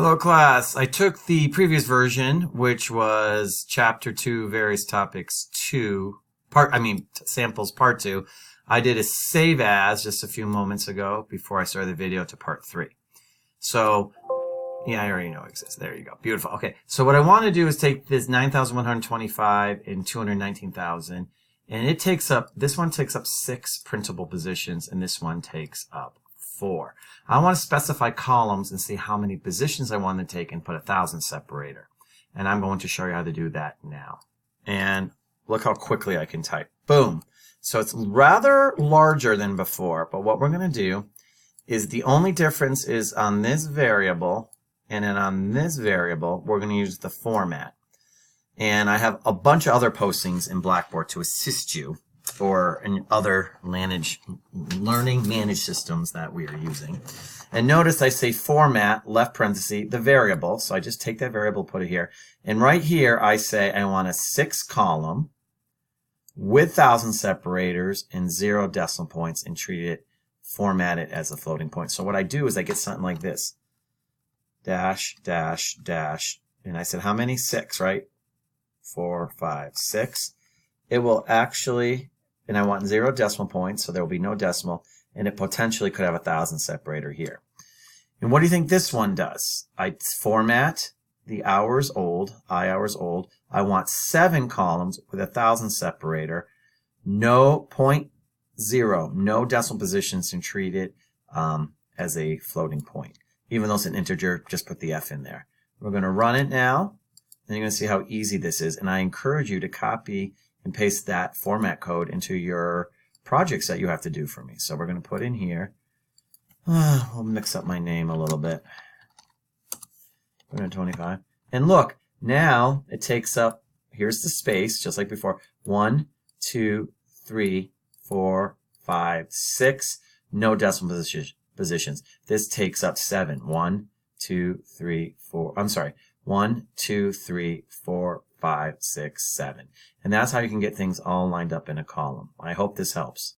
Hello class, I took the previous version, which was chapter 2, various topics 2, samples part 2. I did a save as just a few moments ago before I started the video to part 3. So, yeah, I already know it exists. There you go. Beautiful. Okay, so what I want to do is take this 9,125 and 219,000, and this one takes up 6 printable positions, and this one takes up 4. I want to specify columns and see how many positions I want to take and put a 1,000 separator. And I'm going to show you how to do that now. And look how quickly I can type. Boom. So it's rather larger than before, but what we're going to do is the only difference is on this variable, and then on this variable, we're going to use the format. And I have a bunch of other postings in Blackboard to assist you, or in other learning managed systems that we are using. And notice I say format, left parenthesis, the variable. So I just take that variable, put it here. And right here I say I want a 6 column with 1,000 separators and 0 decimal points and format it as a floating point. So what I do is I get something like this. Dash, dash, dash. And I said how many? 6, right? 4, 5, 6. It will actually, and I want 0 decimal points, so there will be no decimal, and it potentially could have a 1,000 separator here. And what do you think this one does? I format the hours old, I hours old. I want 7 columns with a 1,000 separator, no 0.0, no decimal positions, and treat it as a floating point. Even though it's an integer, just put the F in there. We're going to run it now, and you're going to see how easy this is. And I encourage you to copy and paste that format code into your projects that you have to do for me. So we're going to put in here, we'll mix up my name a little bit, 125. And look, now it takes up, here's the space, just like before, 1, 2, 3, 4, 5, 6, no decimal positions. This takes up 7. 1, 2, 3, 4, I'm sorry, 1, 2, 3, 4, 5, 6, 7. And that's how you can get things all lined up in a column. I hope this helps.